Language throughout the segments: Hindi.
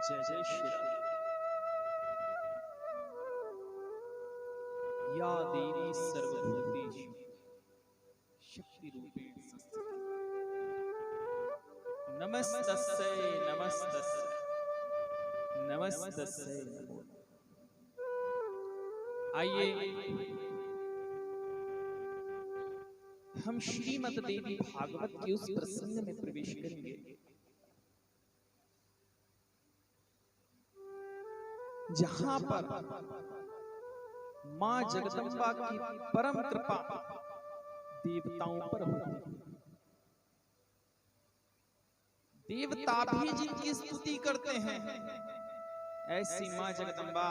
जय जय श्री राम। या देवी सर्वभूतेषु शक्ति रूपेण संस्थिता नमस्तस्यै नमस्तस्यै नमस्तस्यै नमो नमः। आइए हम श्रीमद् देवी भागवत के उस प्रसंग में प्रवेश करेंगे जहां पर मां जगदंबा की परम कृपा देवताओं पर होती है। देवता भी जिनकी स्तुति करते हैं, ऐसी मां जगदंबा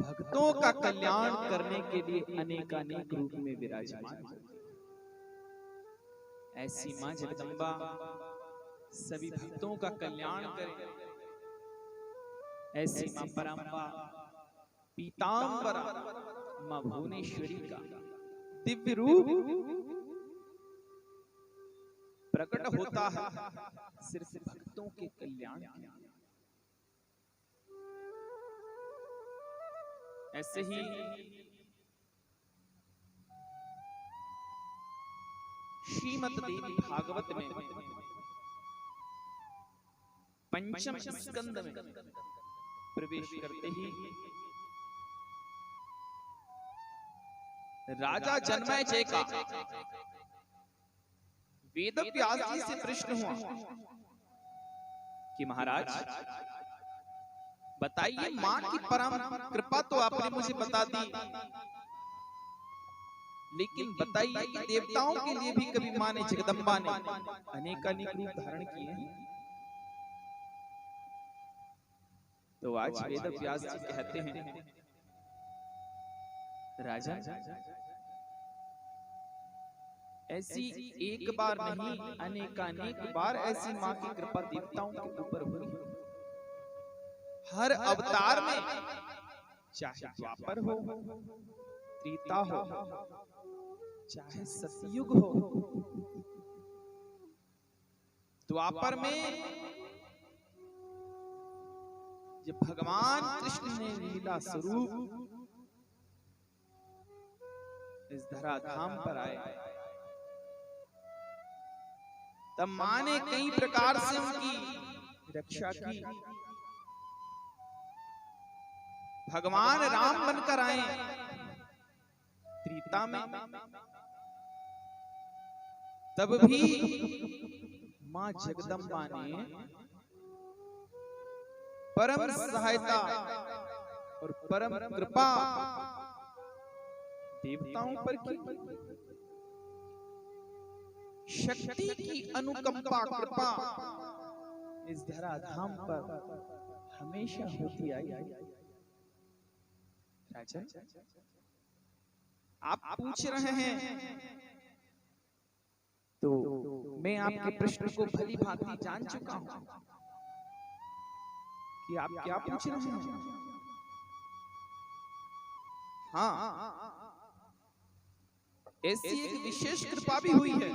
भक्तों का कल्याण करने के लिए अनेकानेक रूप में विराजमान है। ऐसी मां जगदंबा सभी भक्तों का कल्याण करे। ऐसी मां परंबा पीतांबरा मां भुवनेश्वरी का दिव्य रूप प्रकट होता है सिर्फ भक्तों के कल्याण के लिए। ऐसे ही श्रीमद् देवी भागवत में पंचम स्कंद में प्रवेश करते ही राजा जन्मेजय का वेद व्यास जी से प्रश्न हुआ कि महाराज बताइए, मां की परम कृपा तो आपने मुझे बता दी, लेकिन बताइए कि देवताओं के लिए भी कभी मां ने जगदंबा ने अनेकानेक रूप धारण किए हैं। तो आज वेद व्यास जी कहते हैं, राजा ऐसी एक बार नहीं अनेकानेक बार ऐसी मां की कृपा देवताओं के ऊपर हुई। हर अवतार में, चाहे द्वापर हो, त्रेता हो, चाहे सतयुग हो, द्वापर में जब भगवान कृष्ण ने लीला स्वरूप इस धराधाम पर आए, तब मां ने कई प्रकार से उनकी रक्षा की। भगवान राम बनकर आए त्रेता में, तब भी मां जगदंबा ने परम सहायता और परम कृपा देवताओं पर की। शक्ति की अनुकंपा कृपा इस धराधाम पर हमेशा होती आई। राजा, आप पूछ रहे हैं तो मैं आपके प्रश्न को भली भांति जान चुका हूं कि आप क्या पूछ रहे हैं। हाँ, ऐसी एक विशेष कृपा भी हुई है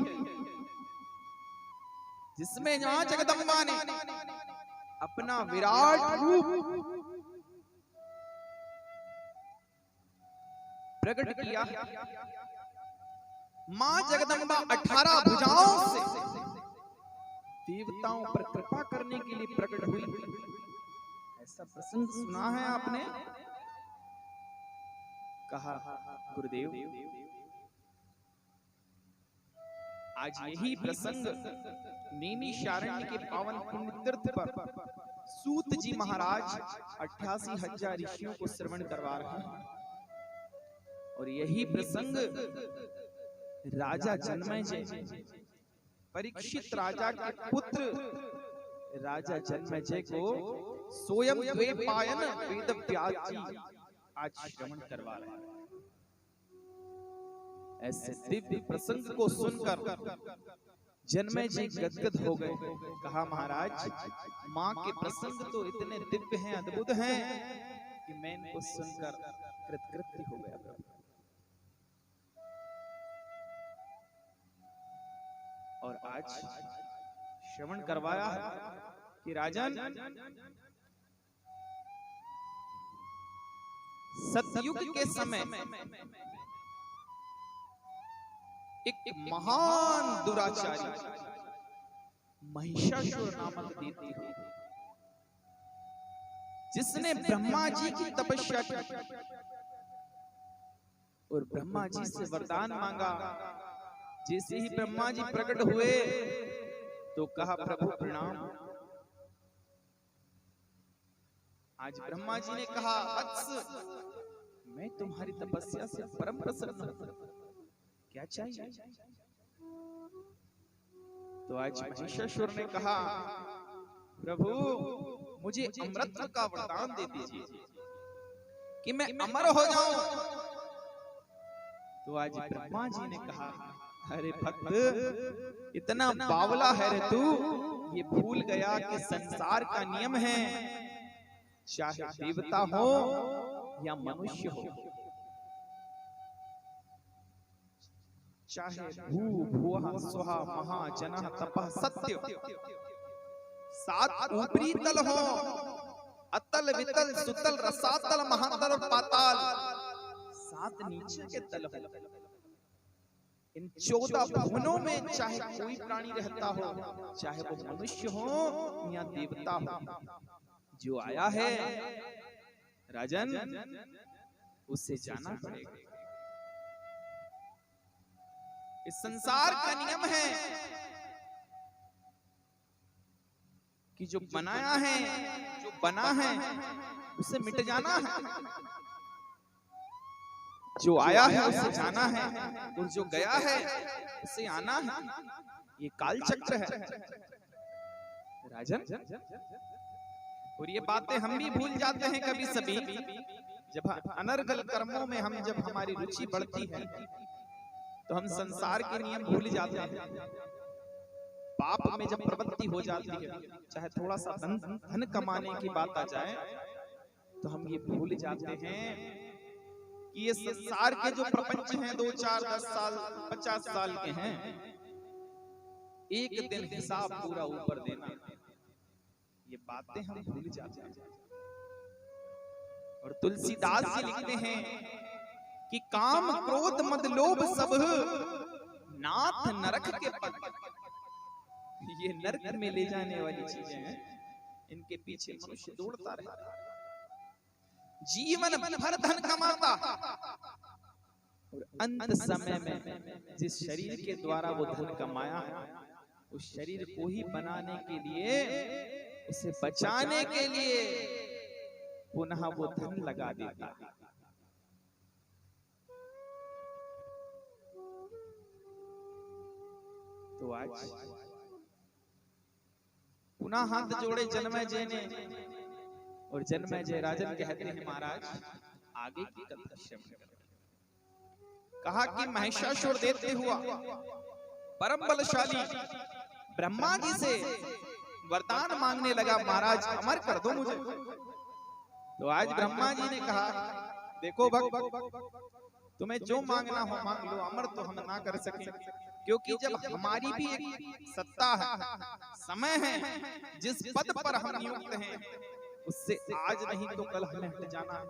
जिसमें मां जगदंबा ने अपना विराट रूप प्रकट किया। मां जगदंबा 18 भुजाओं से देवताओं पर कृपा करने के लिए प्रकट हुई। ऐसा प्रसंग सुना है आपने? कहा गुरुदेव, आज यही प्रसंग नैमिषारण्य के पावन पुण्य तीर्थ पर सूत जी महाराज 88,000 ऋषियों को श्रवण करवा रहे हैं। और यही प्रसंग राजा जन्मेजय, परीक्षित राजा के पुत्र राजा जन्मेजय को स्वयं द्वैपायन वेद व्यास जी आज श्रवण करवा रहे हैं। ऐसे दिव्य प्रसंग को सुनकर जन्मेजय गदगद हो गए। कहा महाराज, मां के प्रसंग तो इतने दिव्य हैं, अद्भुत हैं कि मैं इनको सुनकर कृतकृत्य हो गया। और आज श्रवण करवाया है कि राजन, सतयुग के समय एक महान दुराचारी महिषासुर नामक दैत्य हुआ, जिसने ब्रह्मा जी की तपस्या की और ब्रह्मा जी से वरदान मांगा। जैसे ही ब्रह्मा जी प्रकट हुए तो कहा, प्रभु प्रणाम। आज ब्रह्मा जी ने कहा, वत्स, मैं तुम्हारी तपस्या से परम प्रसन्न हूं, क्या चाहिए? तो आज महिषासुर ने कहा, प्रभु मुझे अमृत का वरदान दे दीजिए कि मैं अमर हो जाऊं। तो आज ब्रह्मा जी ने कहा, अरे भक्त, इतना बावला है रे तू, ये भूल गया कि संसार का नियम है, चाहे देवता हो या मनुष्य हो, चाहे भू भुवः स्वः महा जनः तपः सत्य, सात ऊपरी तल हो, अतल वितल सुतल रसातल महातल और पाताल, सात नीचे के तल हो। इन 14 भुवनों में चाहे कोई प्राणी रहता हो, चाहे वो मनुष्य हो या देवता हो, जो आया है राजन, उससे जाना पड़ेगा। इस संसार का नियम है कि जो बनाया है, जो बना है, उसे मिट जाना है। जो आया है उसे जाना है, और जो गया है उसे आना है। ये काल चक्र है राजन। और ये बातें हम भी भूल जाते हैं कभी सभी, जब अनर्गल कर्मों में हम जब हमारी रुचि बढ़ती है तो हम संसार के नियम भूल जाते हैं। पाप में जब प्रवृत्ति हो जाती है, चाहे थोड़ा सा धन कमाने की बात आ जाए, तो हम ये भूल जाते हैं कि ये संसार के जो प्रपंच हैं 2, 4, 10 साल 50 साल के हैं, एक दिन हिसाब पूरा ऊपर देना, ये बातें हम भूल जाते हैं। और तुलसीदास जी लिखते हैं कि काम क्रोध मद लोभ सब नाथ नरक के पद। ये नरक में ले जाने वाली चीजें हैं, इनके पीछे मनुष्य दौड़ता रहता है। जीवन भर धन कमाता और अंत समय में जिस शरीर के द्वारा वो धन कमाया है, उस शरीर को ही बनाने के लिए, उसे बचाने के लिए पुनः वो धन लगा देता है। तो आज पुनः हाथ जोड़े जन्मय जय ने, और जन्मय जय राजन कहते हैं, महाराज आगे की कथा श्रवण करें। कहा कि महिषासुर देते हुआ परम बलशाली ब्रह्मा जी से वरदान मांगने लगा, महाराज अमर कर दो मुझे। तो आज ब्रह्मा जी ने कहा, देखो भक्त, तुम्हें जो मांगना हो मांग लो, अमर तो हम ना कर सके, क्योंकि जब हमारी भी एक सत्ता है, समय है, जिस पद पर हम नियुक्त हैं, उससे आज नहीं तो कल हमें हट जाना है।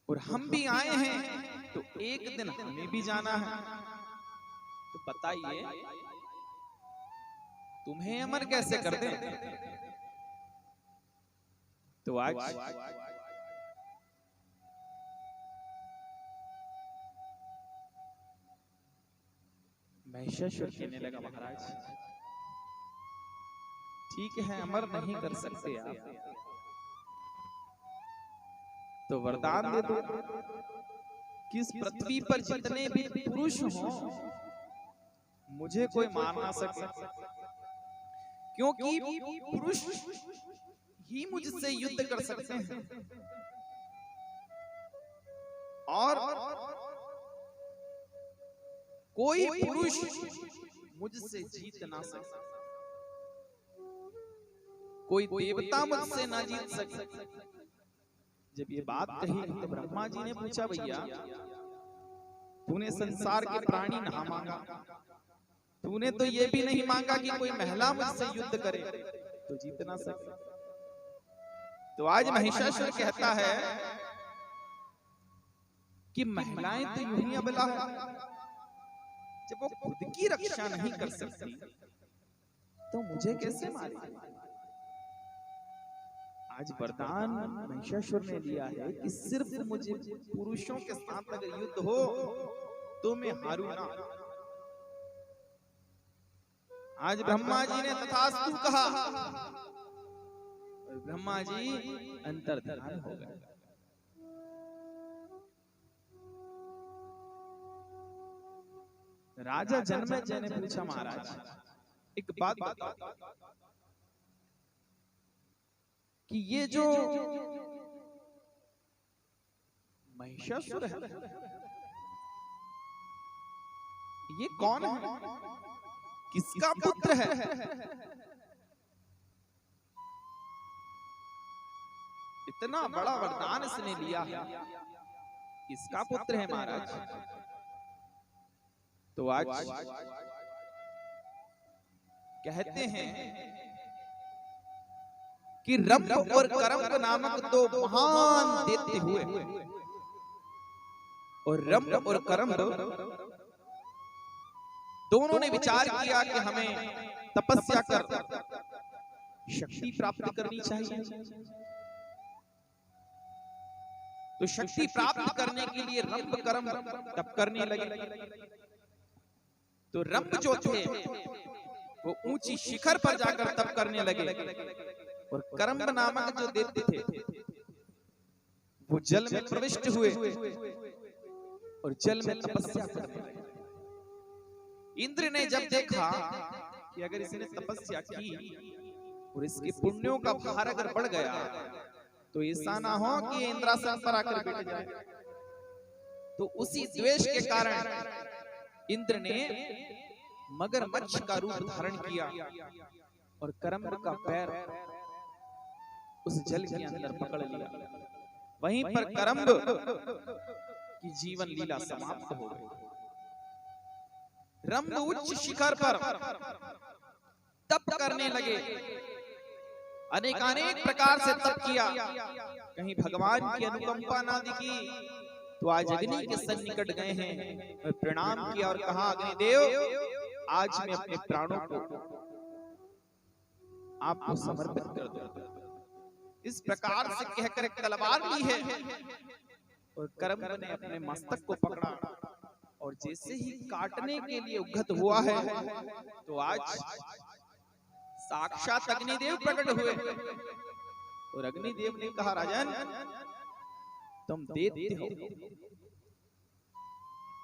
और हम भी आए हैं तो एक दिन हमें भी जाना है। तो बताइए तुम्हें अमर कैसे कर दें? तो आज महिषासुर कहने लगा, महाराज ठीक है, अमर नहीं कर सकते आप, तो वरदान दे दो कि इस पृथ्वी पर जितने भी पुरुष हों, मुझे कोई मार ना सके, क्योंकि पुरुष ही मुझसे युद्ध कर सकते हैं, और कोई पुरुष मुझसे जीत ना सके, कोई देवता मुझसे ना जीत सके। जब ये बात कही तो ब्रह्मा जी ने पूछा, भैया तूने संसार के प्राणी ना मांगा, तूने तो ये भी नहीं मांगा कि कोई महिला मुझसे युद्ध करे तो जीत ना सके। तो आज महिषासुर कहता है कि महिलाएं तो यूं ही अबला है, जब वो खुद की रक्षा नहीं कर सकती तो मुझे कैसे मारे। आज वरदान महिषासुर ने लिया है कि सिर्फ मुझे पुरुषों के साथ अगर युद्ध हो तो मैं हारू ना। आज ब्रह्मा जी ने तथास्तु कहा और ब्रह्मा जी अंतर्धान हो गए। राजा जन्मेजय ने पूछा, महाराज एक बात बताओ कि ये जो महिषासुर है ये कौन है, किसका पुत्र है। इतना बड़ा वरदान इसने लिया, किसका पुत्र है महाराज। तो आज कहते हैं कि रंभ और करम्ब नामक दो महान दैत्य हुए और रंभ और करम्ब दोनों ने विचार किया कि हमें तपस्या कर शक्ति प्राप्त करनी चाहिए। तो शक्ति प्राप्त करने के लिए रंभ करम्ब तप करने लगे। तो रंभ जो थे वो ऊंची शिखर पर जाकर तप करने लगे और करम्ब नामक जो दैत्य थे वो जल में प्रविष्ट हुए और जल में तपस्या करने लगे। इंद्र ने जब देखा कि अगर इसने तपस्या की और इसके पुण्यों का भार अगर बढ़ गया तो ऐसा ना हो कि इंद्रासन पर आकर बैठ जाए। तो उसी द्वेष के कारण इंद्र ने मगरमच्छ का रूप धारण किया और करम्ब का पैर उस जल के अंदर पकड़ लिया। वहीं पर करम्ब की जीवन लीला समाप्त हो गई। रंभ उच्च शिखर पर तप करने लगे, अनेकानेक प्रकार से तप किया, कहीं भगवान की अनुकंपा ना दिखी तो आज अग्नि के सन्निकट गए हैं, प्रणाम किया और कहा अग्निदेव आज मैं अपने प्राणों को आपको समर्पित कर दूं। इस प्रकार से कहकर एक तलवार ली है और करम्ब ने अपने मस्तक को पकड़ा और जैसे ही काटने के लिए उद्यत हुआ है तो आज साक्षात अग्निदेव प्रकट हुए और अग्निदेव ने कहा राजन तुम दैत्य हो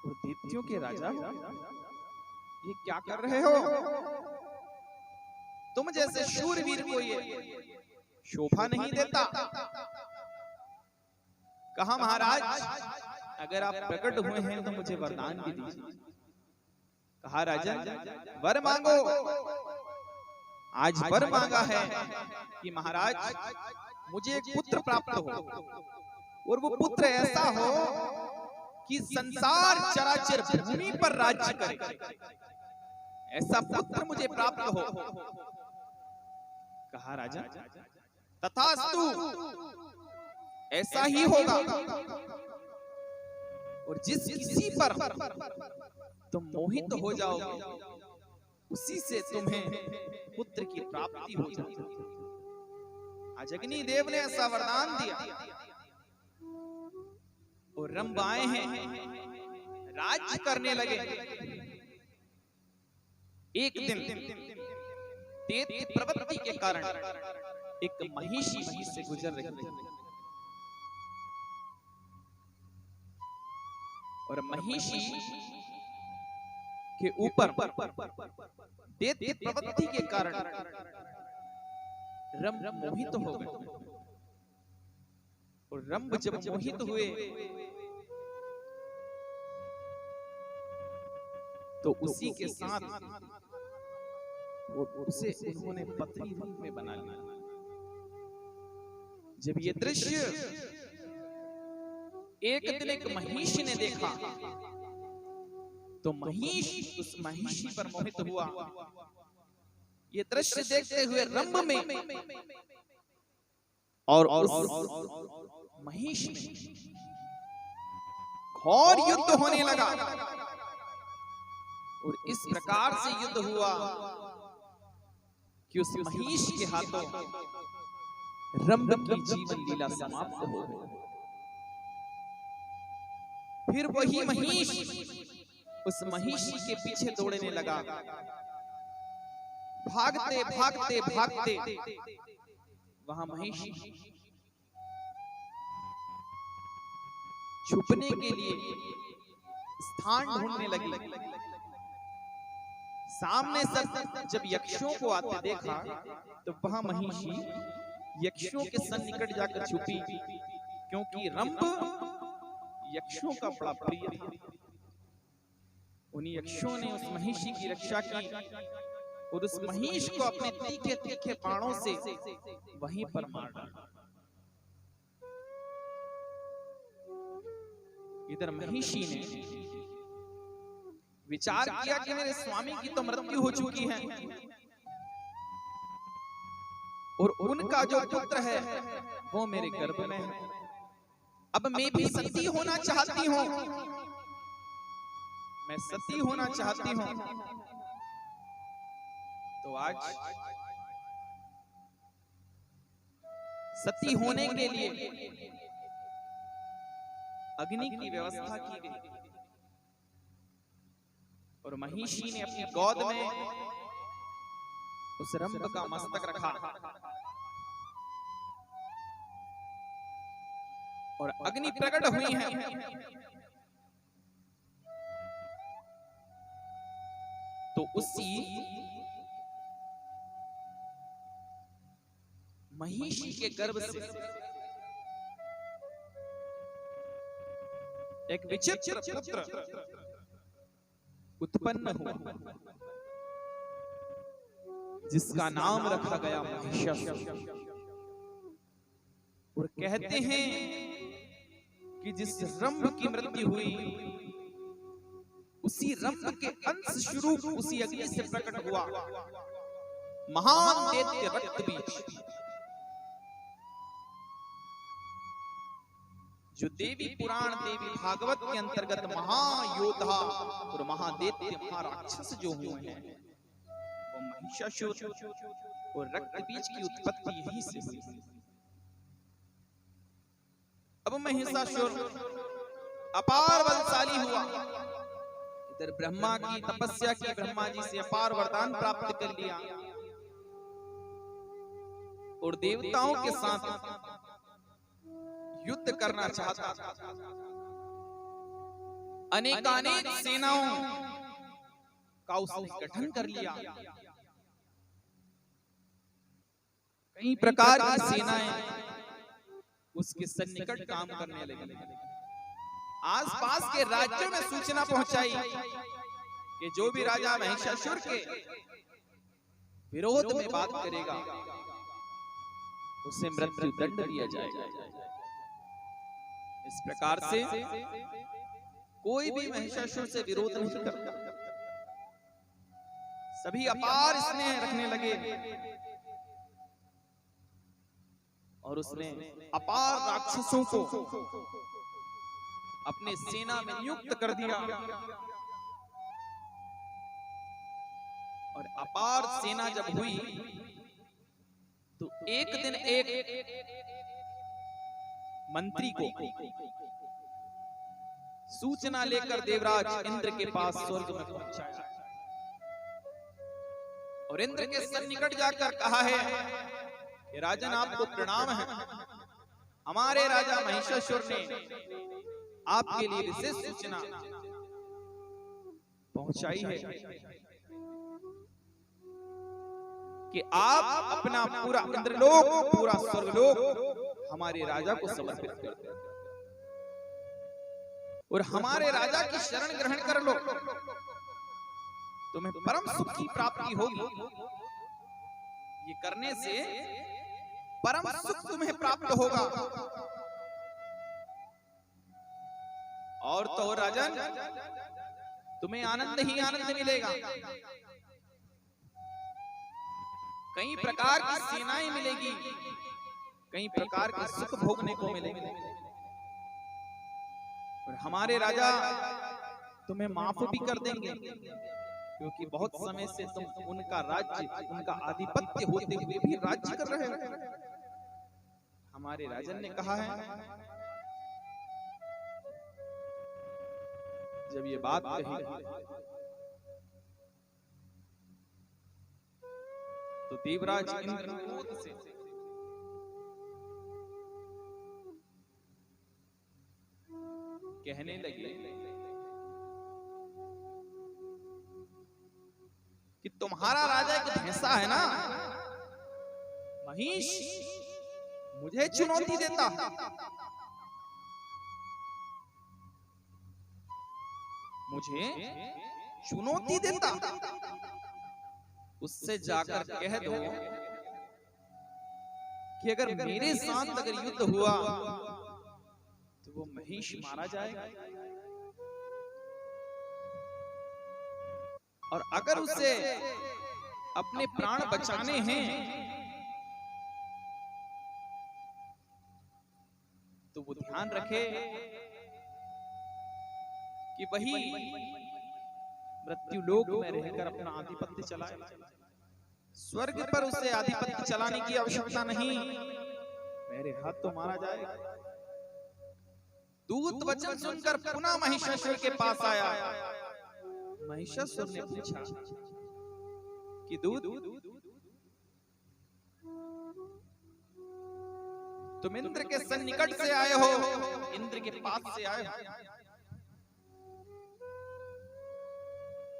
और दैत्यों के राजा ये क्या कर रहे हो। तुम जैसे शूरवीर को ये शोभा नहीं देता। कहा महाराज अगर आप प्रकट हुए हैं तो मुझे वरदान भी दीजिए। कहा राजन वर मांगो। आज वर मांगा है कि महाराज मुझे एक पुत्र प्राप्त हो और वो पुत्र ऐसा हो कि संसार चराचर भूमि पर राज्य करे, ऐसा पुत्र मुझे प्राप्त हो। कहा राजा तथास्तु ऐसा ही होगा और जिस किसी पर तुम मोहित हो जाओगे उसी से तुम्हें पुत्र की प्राप्ति हो जाएगी। आज अग्निदेव ने ऐसा वरदान दिया और रंभ आए हैं, राज्य करने लगे। एक दिन दैत्य प्रवृत्ति के कारण एक महिषी वहीं से गुजर रही थी और महिषी के ऊपर दैत्य प्रवृत्ति के कारण रंभ मोहित हो गए और रंभ जब मोहित हुए तो उसी के साथ उसे उन्होंने पत्नी रूप में बना लिया। जब ये दृश्य एक दिन एक महिषी ने देखा तो महिष उस महिषी पर मोहित हुआ। ये दृश्य देखते हुए रंभ में और उस महिष में घोर युद्ध होने लगा। और इस प्रकार से युद्ध हुआ कि उस महिष के हाथों रंभ की जीवन लीला समाप्त हो गई। फिर वही महिष उस महिषी के पीछे दौड़ने लगा। भागते भागते भागते वहां महिषी छुपने के लिए स्थान ढूंढने लगी। सामने से जब यक्षों को आते देखा तो वहां महिषी यक्षों के सन्निकट जाकर छुपी, क्योंकि रंभ यक्षों का बड़ा प्रिय था। उन यक्षों ने उस महिषी की रक्षा की और उस महिष को अपने तीखे तीखे बाणों से वहीं पर मार डाला। इधर महिषी ने विचार किया कि मेरे स्वामी की तो मृत्यु हो चुकी है और उनका जो पुत्र है वो मेरे गर्भ में है। अब मैं भी सती होना चाहती हूं, मैं सती होना चाहती हूं। तो आज सती होने के लिए अग्नि की व्यवस्था की गई और महिषी ने अपनी गोद में उस रंभ का मस्तक रखा और अग्नि प्रकट हुई है। तो उसी महिषी के गर्भ से एक विचित्र पुत्र उत्पन्न हुआ, जिसका नाम रखा गया महिषासुर। और कहते हैं कि जिस रंभ की मृत्यु हुई उसी रंभ के अंश स्वरूप उसी अग्नि से प्रकट हुआ महान दैत्य रक्तबीज, जो देवी पुराण देवी भागवत के अंतर्गत महायोद्धा और महादैत्य महाराक्षस जो हुए हैं वो महिषासुर और रक्तबीज की उत्पत्ति यहीं से हुई। अब महिषासुर अपार बलशाली हुआ। इधर ब्रह्मा की तपस्या की, ब्रह्मा जी से अपार वरदान प्राप्त कर लिया और देवताओं के साथ युद्ध करना चाहता था। अनेकानेक सेनाओं का उसने गठन कर लिया। कई प्रकार की सेनाएं उसके सन्निकट काम करने लगी। आसपास के राज्यों में सूचना पहुंचाई कि जो भी राजा महिषासुर के विरोध में बात करेगा उसे मृत्यु दंड दिया जाएगा। इस प्रकार से कोई भी महिषासुर से विरोध नहीं करता। सभी अपार स्नेह रखने लगे और उसने अपार राक्षसों को अपने सेना में नियुक्त कर दिया और अपार सेना जब हुई तो एक दिन एक मंत्री को सूचना लेकर देवराज इंद्र के पास स्वर्ग में पहुंचाया और इंद्र के सन्निकट जाकर कहा है कि राजन आपको प्रणाम है। हमारे राजा महिषासुर ने आपके लिए विशेष सूचना पहुंचाई है कि आप अपना पूरा इंद्रलोक, पूरा स्वर्गलोक हमारे राजा को समर्पित कर दो और हमारे राजा की शरण ग्रहण कर लो, तुम्हें परम सुख की प्राप्ति होगी। ये करने से परम सुख तुम्हें प्राप्त होगा। और तो राजन, तुम्हें आनंद ही आनंद मिलेगा, कई प्रकार की सेनाएं मिलेगी, कई प्रकार के सुख भोगने को मिलेंगे। और हमारे राजा तुम्हें माफ भी कर देंगे, क्योंकि बहुत समय से तुम उनका राज्य, उनका आधिपत्य होते हुए भी राज्य कर रहे हो। हमारे राजन ने कहा है, जब ये बात कही तो देवराज इंद्र क्रोध से कहने लगे कि तुम्हारा राजा एक भैंसा है ना, महिष, मुझे चुनौती देता, मुझे चुनौती देता, उससे जाकर कह दो कि अगर मेरे साथ अगर युद्ध हुआ तो वो महिष मारा जाएगा, और अगर उसे अपने प्राण बचाने हैं तो वो ध्यान रखे कि वही मृत्यु लोक में रहकर अपना आधिपत्य चलाए। स्वर्ग पर उसे आधिपत्य चलाने की आवश्यकता नहीं, मेरे हाथ तो मारा जाएगा। दूत वचन सुनकर पुनः महिषासुर के पास आया। महिषासुर ने पूछा कि दूत, तुम इंद्र के सन्निकट से आए हो, इंद्र के पास से आए हो,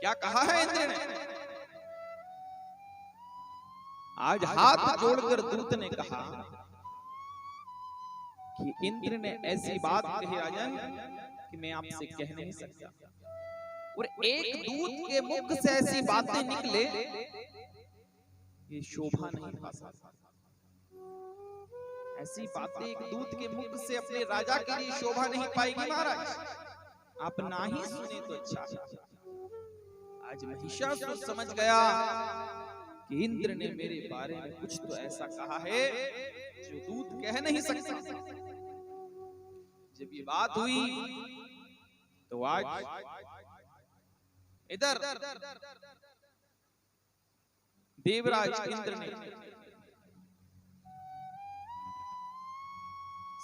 क्या कहा है इंद्र ने? आज हाथ जोड़कर दूत ने कहा कि इंद्र ने ऐसी बात कही राजन कि मैं आपसे कह नहीं सकता, और एक दूत के मुख से ऐसी बातें निकले, ये शोभा नहीं पा सकता। ऐसी बातें एक दूत के मुख से अपने राजा के लिए शोभा नहीं पाएगी महाराज, आप ना ही सुने तो अच्छा है। आज महिषासुर समझ गया कि इंद्र ने मेरे बारे में कुछ तो ऐसा कहा है जो दूत कह नहीं सकता। जब ये बात हुई तो आज इधर देवराज इंद्र ने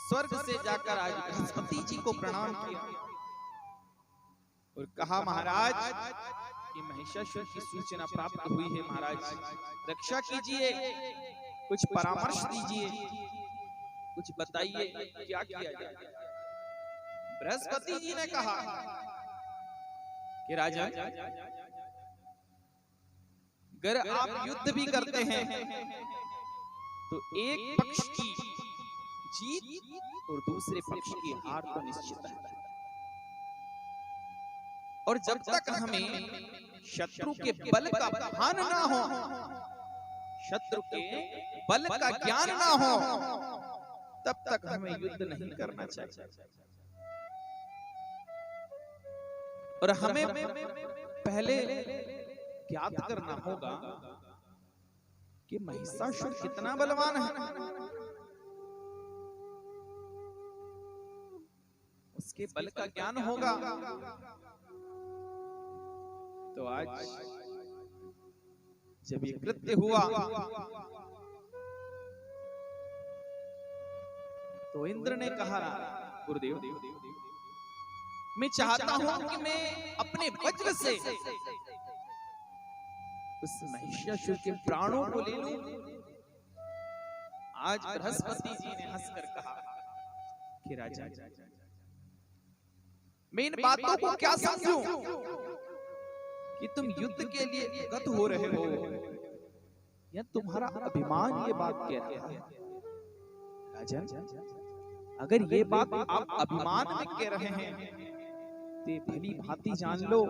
स्वर्ग से जाकर आज बृहस्पति जी को प्रणाम किया और कहा, महाराज कि महिषासुर की सूचना प्राप्त हुई है, महाराज रक्षा कीजिए, कुछ परामर्श दीजिए, कुछ बताइए क्या किया जाए। बृहस्पति जी ने कहा कि राजा, अगर आप युद्ध भी करते हैं तो एक पक्ष की जीत और दूसरे पक्ष की हार तो निश्चित है, और जब तक हमें शत्रु के बल का भान ना हो, शत्रु के बल का ज्ञान ना हो, तब तक हमें युद्ध नहीं करना चाहिए। और हमें पहले ज्ञात करना होगा कि महिषासुर कितना बलवान है, उसके बल का ज्ञान होगा तो आज जब ये कृत्य हुआ तो इंद्र ने कहा, गुरुदेव मैं चाहता हूं कि मैं अपने वज्र से उस महिषासुर के प्राणों को ले लूं। आज बृहस्पति जी ने हंसकर कहा कि राजा, मैं इन बातों को क्या समझूं कि तुम युद्ध के लिए गत हो रहे हो, या तुम्हारा अभिमान ये बात कह रहा है। राजा, अगर ये बात आप अभिमान में कह रहे हैं तो भली भांति जान लो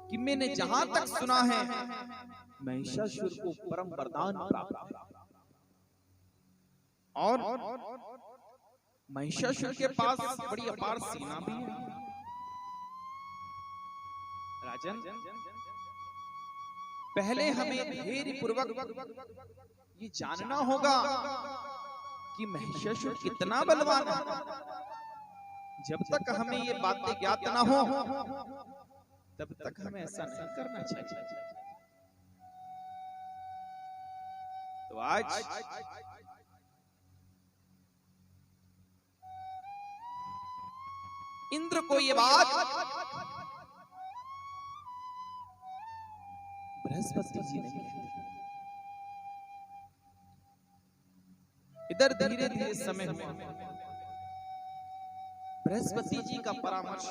कि मैंने जहां तक सुना है महिषासुर को परम वरदान प्राप्त है, और महिषासुर के पास बड़ी अपार सेना भी है। राजन, पहले हमें धैर्य पूर्वक ये जानना होगा कि महिषासुर कितना बलवान है। जब तक हमें ये बातें ज्ञात ना हो तब तक हमें ऐसा नहीं करना चाहिए। तो आज इंद्र को ये बात बृहस्पति जी ने कही। इधर धीरे धीरे समय हुआ, बृहस्पति जी का परामर्श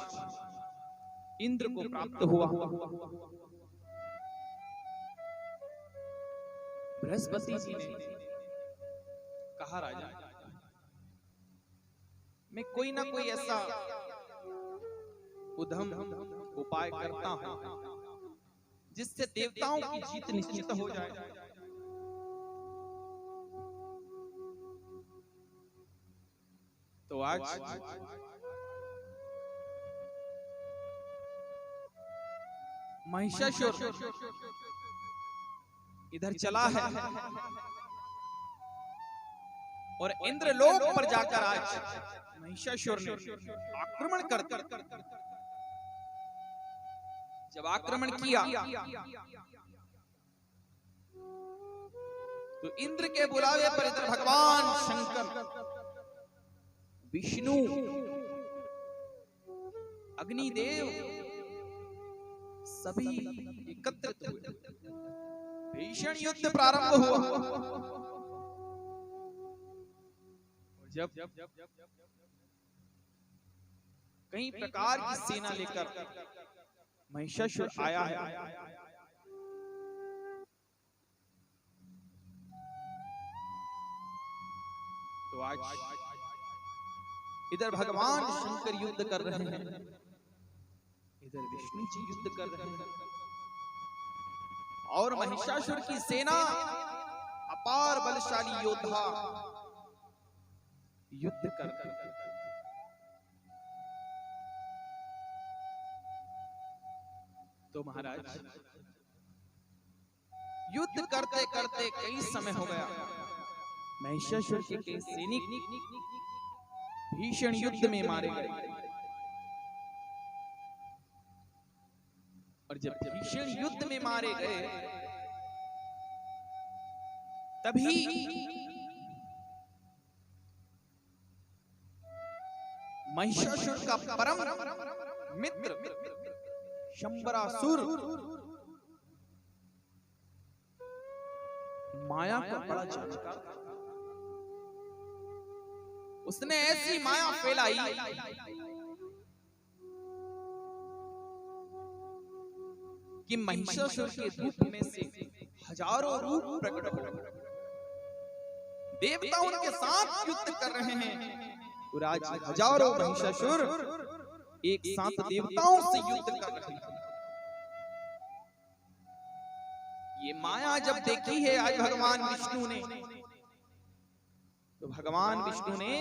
इंद्र को प्राप्त हुआ। बृहस्पति जी ने कहा, राजा मैं कोई ना कोई ऐसा उद्यम उपाय करता हूं जिससे देवताओं की जीत निश्चित हो जाए। तो आज महिषासुर इधर चला है और इंद्रलोक पर जाकर आज महिषासुर ने आक्रमण कर जब आक्रमण किया तो इंद्र के बुलावे पर इधर भगवान शंकर, विष्णु, अग्निदेव सभी एकत्रित हुए। भीषण युद्ध प्रारंभ हुआ। जब कई प्रकार की सेना लेकर महिषासुर आया है, तो आज इधर भगवान शंकर युद्ध कर रहे हैं, इधर विष्णु जी युद्ध कर रहे हैं और महिषासुर की सेना अपार बलशाली योद्धा युद्ध कर रहे हैं। तो महाराज युद्ध करते करते कई समय हो गया। महिषासुर के कई सैनिक भीषण युद्ध में मारे गए और जब भीषण युद्ध में मारे गए तभी महिषासुर का परम मित्र शंबरासुर माया का बड़ा चमत्कार, उसने ऐसी माया फैलाई कि महिषासुर के रूप में से हजारों रूप प्रकट हो गए। देवता उनके साथ युद्ध कर रहे हैं और आज हजारों महिषासुर एक साथ देवताओं से युद्ध कर रहे हैं। ये माया जब देखी है आज भगवान विष्णु ने, तो भगवान विष्णु ने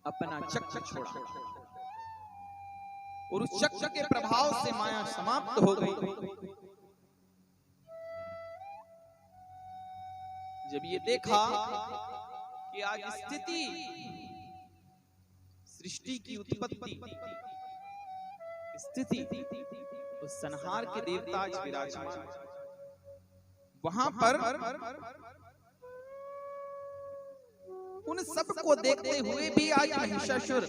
अपना चक्र छोड़ा और उस चक्र के प्रभाव से माया समाप्त हो गई। जब ये देखा कि आज स्थिति, सृष्टि की उत्पत्ति, स्थिति, तो संहार के देवता आज विराजमान, वहां पर उन सब को देखते हुए भी आज महिषासुर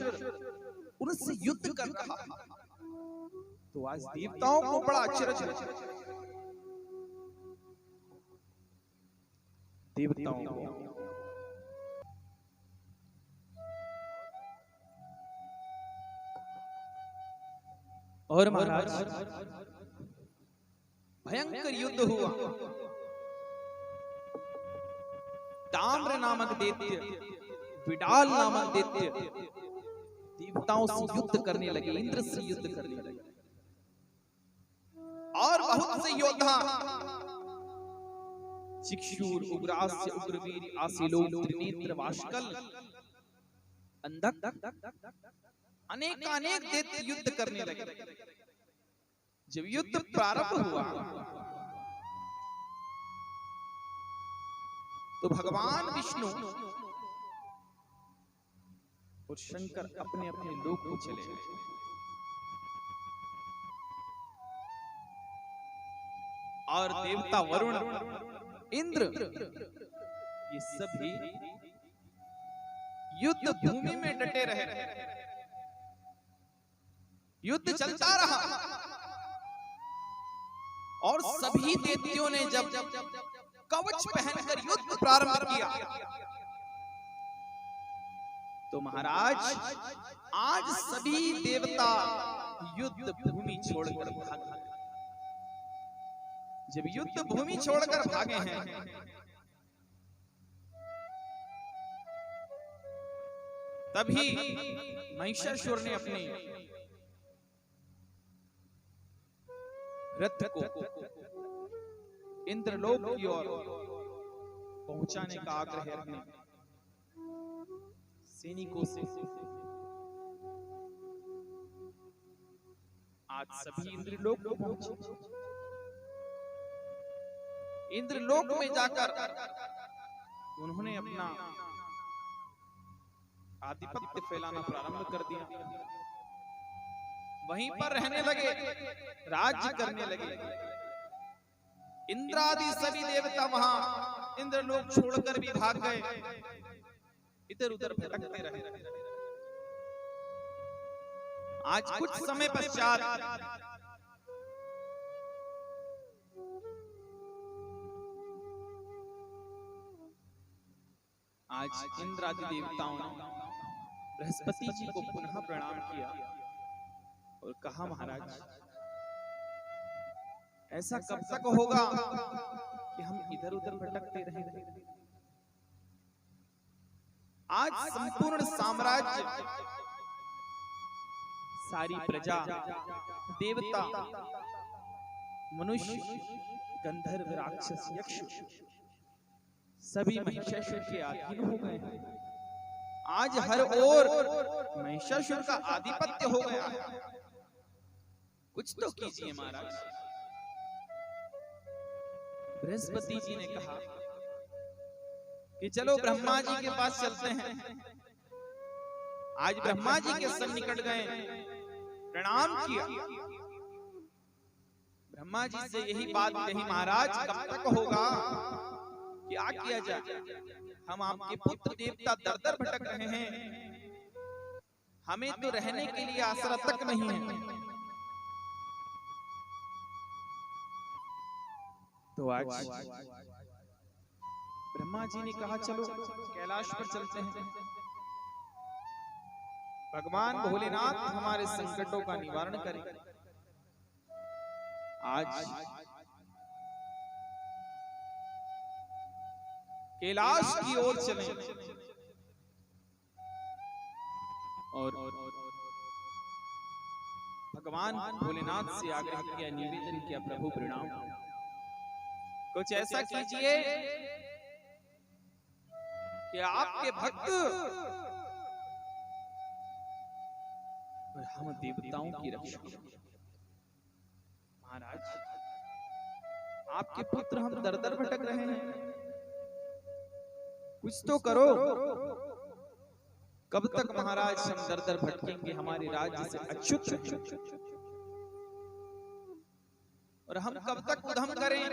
उनसे युद्ध कर रहा। तो आज देवताओं को बड़ा आश्चर्य लगा, देवताओं को। और महाराज भयंकर युद्ध हुआ। ताम्र नामक दैत्य, विडाल नामक दैत्य देवताओं से युद्ध करने लगे, इंद्र से युद्ध करने लगे और बहुत से योद्धा चिक्षुर, उग्रास्य, उग्रवीर, आसीलोक, त्रिनेत्र, वाष्कल, अंधक अनेकानेक दैत्य युद्ध करने लगे। जब युद्ध प्रारंभ हुआ तो भगवान विष्णु और शंकर अपने अपने लोक को चले गए। और देवता वरुण, इंद्र, ये सभी युद्ध भूमि में डटे रहे। युद्ध चलता रहा और सभी दैत्यों ने जब कवच पहनकर युद्ध प्रारंभ किया तो महाराज आज सभी देवता युद्ध भूमि छोड़कर भाग गए। जब युद्ध भूमि छोड़कर भागे हैं तभी महिषासुर ने अपने रथ को इंद्रलोक की ओर पहुंचाने का आग्रह रखने सैनिकों से आज सभी इंद्रलोक को पहुंचे। इंद्रलोक में जाकर उन्होंने अपना आधिपत्य फैलाना प्रारंभ कर दिया। वहीं पर रहने लगे, राज्य करने लगे। इंद्रादि सभी देवता वहां इंद्रलोक छोड़कर भी भाग गए, इधर उधर भटकते रहे। आज कुछ समय पश्चात आज इंद्रादि देवताओं ने बृहस्पति जी को पुनः प्रणाम किया और कहा, महाराज ऐसा कब तक होगा कि हम इधर उधर भटकते रहेंगे? आज संपूर्ण साम्राज्य, सारी प्रजा, देवता, मनुष्य, गंधर्व, राक्षस, यक्ष सभी महिषासुर के अधीन हो गए हैं। आज हर ओर महिषासुर का आधिपत्य हो गया है। कुछ तो कीजिए महाराज। बृहस्पति जी ने कहा कि चलो ब्रह्मा जी के पास चलते हैं। आज ब्रह्मा जी के सन्निकट गए, प्रणाम किया। ब्रह्मा जी से यही बात कही, महाराज कब तक होगा, क्या किया जाए? हम आपके पुत्र देवता दर दर भटक रहे हैं, हमें तो रहने के लिए आसरा तक नहीं है। तो आज ब्रह्मा जी ने कहा, चलो कैलाश पर चलते हैं। भगवान भोलेनाथ हमारे संकटों का निवारण करें। आज कैलाश की ओर चलें और भगवान भोलेनाथ से आग्रह किया, निवेदन किया, प्रभु प्रणाम, कुछ ऐसा कीजिए कि आपके भक्त और हम देवताओं की रक्षा। महाराज आपके पुत्र हम दर दर भटक रहे हैं, कुछ तो करो। कब तक महाराज हम दर दर भटकेंगे, हमारे राज्य से अच्युत रहेंगे? और हम कब तक उधम करें?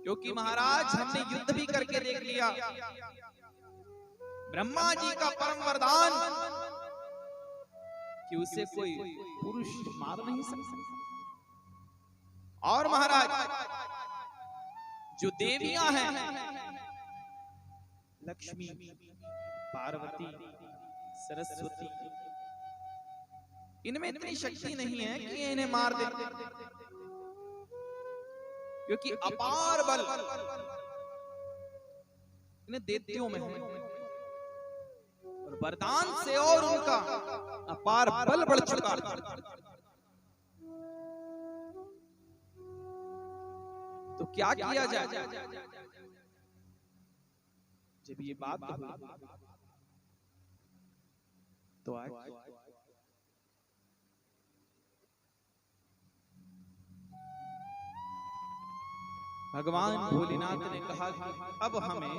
क्योंकि महाराज हमने युद्ध भी करके देख लिया। ब्रह्मा जी का परम वरदान कि उसे कोई पुरुष मार नहीं सकता। और महाराज जो देवियां हैं, लक्ष्मी, पार्वती, सरस्वती, इनमें इतनी शक्ति नहीं है कि इन्हें मार दे, क्योंकि अपार बल इन्हें दैत्यों में है और वरदान से और उनका अपार बल बढ़ चुका है। तो क्या किया जाए? जब ये बात हुई तो आज भगवान भोलेनाथ ने कहा कि अब हमें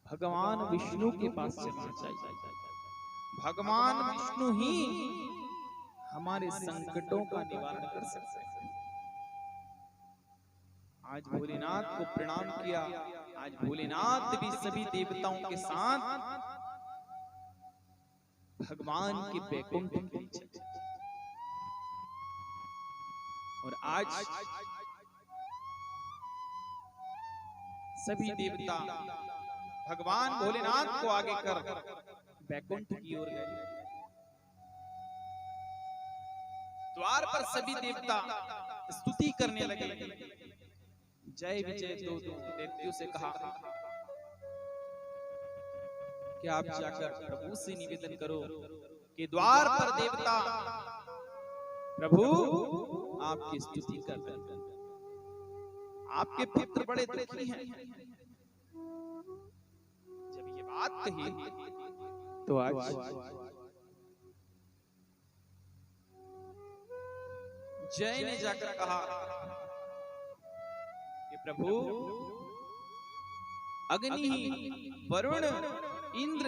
भगवान विष्णु के पास चलना चाहिए। भगवान विष्णु ही हमारे संकटों का निवारण कर सकते हैं। आज भोलेनाथ को प्रणाम किया। आज भोलेनाथ भी सभी देवताओं के साथ भगवान के बैकुंठ के चले और आज सभी देवता भगवान भोलेनाथ को आगे कर बैकुंठ की ओर गए। द्वार पर सभी देवता स्तुति करने लगे। जय विजय दो दैत्यों से कहा कि आप जाकर प्रभु से निवेदन करो कि द्वार पर देवता प्रभु आपकी स्तुति कर रहे हैं। आपके पुत्र बड़े दुखी हैं। जब ये बात कही तो आज जय ने जाकर कहा कि प्रभु अग्नि, वरुण, इंद्र,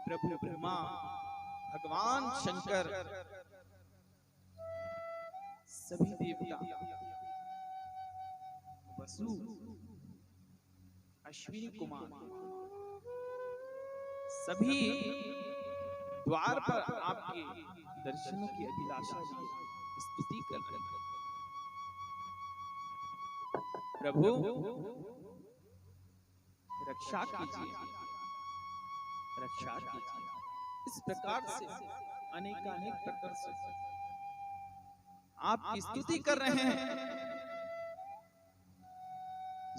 प्रभु ब्रह्मा, भगवान शंकर, सभी देवता, वसु, अश्विनी कुमार, सभी द्वार पर आपके दर्शनों की अभिलाषा स्तुति कर रहे हैं। प्रभु रक्षा कीजिए, रक्षा कीजिए। इस प्रकार से अनेकानेक प्रकार से आपकी स्तुति कर रहे हैं।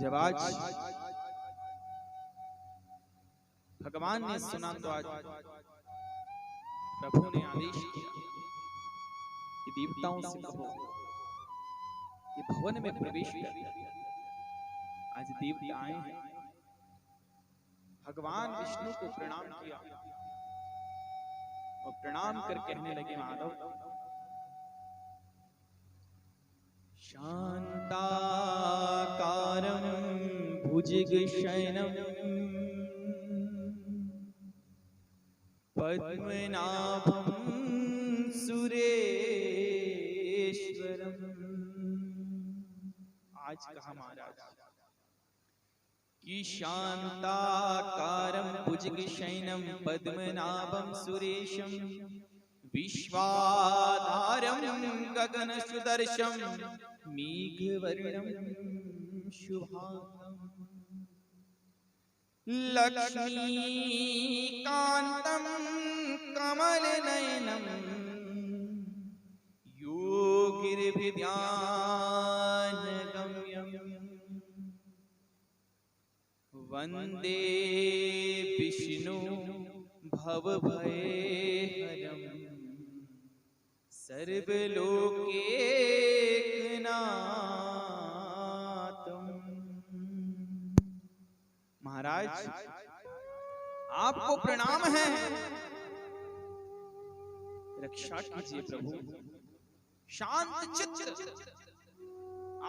जब आज भगवान ने सुना तो आज प्रभु ने आदेश किया कि देवताओं से कहो कि भवन में प्रवेश कर। आज देवता आए हैं। भगवान विष्णु को प्रणाम किया और प्रणाम कर कहने लगे माधव शांताकारं भुजगशयनं पद्मनाभं सुरेश्वरम्। आज कहा महाराज कि शांताकारं भुजगशयनं पद्मनाभं सुरेशं विश्वाधारं गगनसुदर्शं मेघवर्णं शुभांगं लक्ष्मीकान्तं कमलनयनं योगिर्भिध्यानगम्यं वन्दे विष्णु भवभयहरं सर्वलोकैकनाथं। महाराज आपको प्रणाम है। रक्षा कीजिए प्रभु। शांत चित्त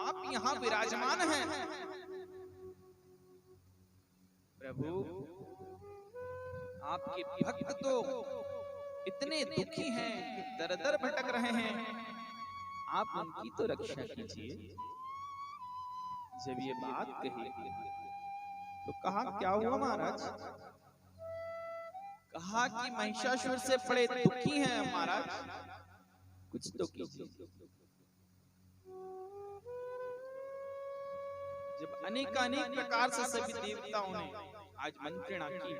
आप यहां विराजमान हैं। प्रभु आपके भक्त तो इतने दुखी हैं कि दर-दर भटक रहे हैं। आप उनकी तो रक्षा कीजिए। जब ये बात कही तो कहा क्या हुआ महाराज? कहा कि महिषासुर से बड़े दुखी हैं महाराज, कुछ तो कीजिए। जब अनेकानेक प्रकार से सभी देवताओं ने आज मंत्रणा की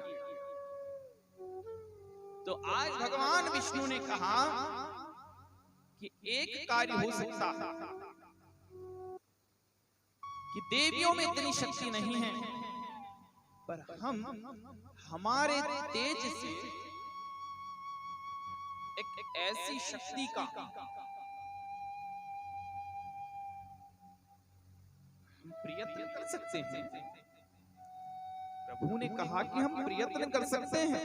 तो आज भगवान विष्णु ने कहा कि एक कार्य हो सकता है कि देवियों में इतनी शक्ति नहीं है, पर हम हमारे तेज से एक ऐसी शक्ति का हम प्रयत्न कर सकते हैं। प्रभु ने कहा कि हम प्रयत्न कर सकते हैं।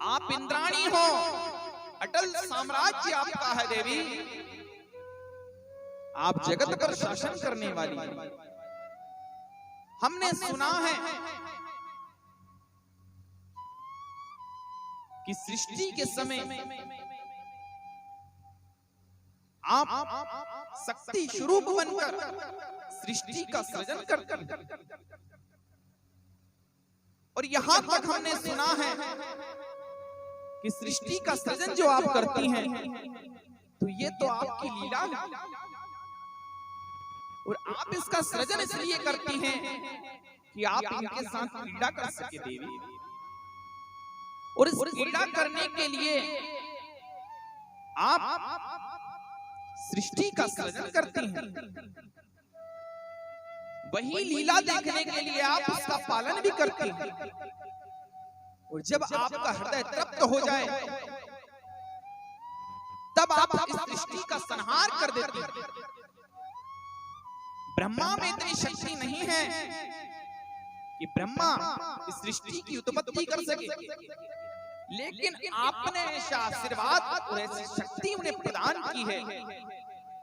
आप इंद्राणी हो, अटल साम्राज्य आपका है देवी, आप जगत पर शासन करने वाली हैं। हमने सुना है कि सृष्टि के समय आप शक्ति स्वरूप बनकर सृष्टि का सृजन करते, और यहां तक हमने सुना है कि सृष्टि का सृजन जो आप करती हैं, तो ये तो आपकी लीला है, और आप इसका सृजन इसलिए करती हैं कि आप इनके साथ क्रीड़ा कर सके देवी, और इस क्रीड़ा करने के लिए आप सृष्टि का सृजन करती हैं। वही लीला देखने के लिए आप उसका पालन भी करती हैं, और जब आपका हृदय तृप्त हो जाए तब आप इस सृष्टि का संहार कर देती हैं। ब्रह्मा में इतनी शक्ति नहीं है कि ब्रह्मा इस सृष्टि की उत्पत्ति कर सके, लेकिन आपने ऐसा आशीर्वाद और ऐसी शक्ति उन्हें प्रदान की है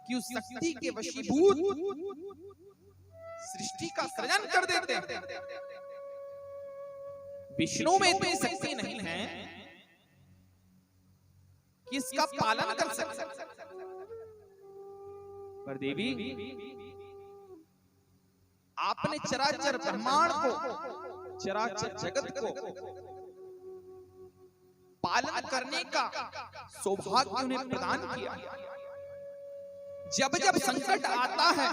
कि उस शक्ति के वशीभूत सृष्टि का सृजन कर देते हैं। विष्णु में इतनी शक्ति नहीं है कि इसका पालन कर सके, पर देवी आपने चराचर ब्रह्मांड को, चराचर जगत को पालन करने का सौभाग्य उन्हें प्रदान किया। जब जब संकट आता है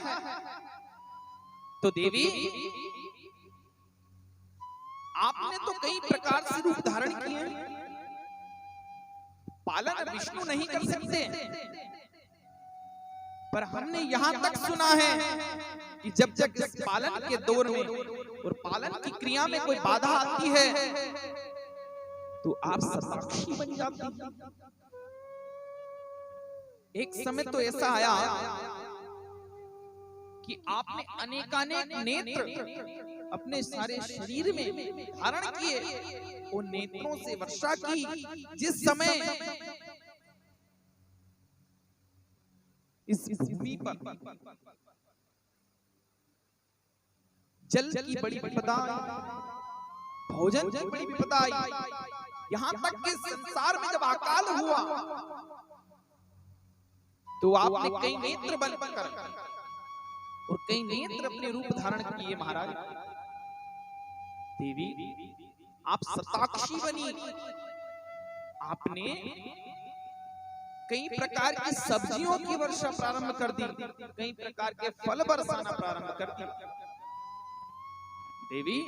तो देवी आपने तो कई प्रकार से रूप धारण किए, पालन विष्णु नहीं कर सकते, पर हमने यहां तक सुना है कि जब जब पालन के दौर में और पालन की क्रिया में कोई बाधा आती है तो आप साक्षी बन जाते हैं। एक समय तो ऐसा आया कि आपने अनेकानेक नेत्र अपने सारे शरीर में धारण किए, उन नेत्रों से वर्षा की। जिस समय इस भूमि पर जल की बड़ी विपदा, भोजन की बड़ी विपदा आई, यहां तक कि संसार में जब अकाल हुआ तो आपने कई नेत्र बनकर और कई नेत्र अपने रूप धारण किए महाराज। देवी आप सताक्षी बनी, आपने कई प्रकार की सब्जियों की वर्षा प्रारंभ कर दी, कई प्रकार के फल बरसाना प्रारंभ कर दी। देवी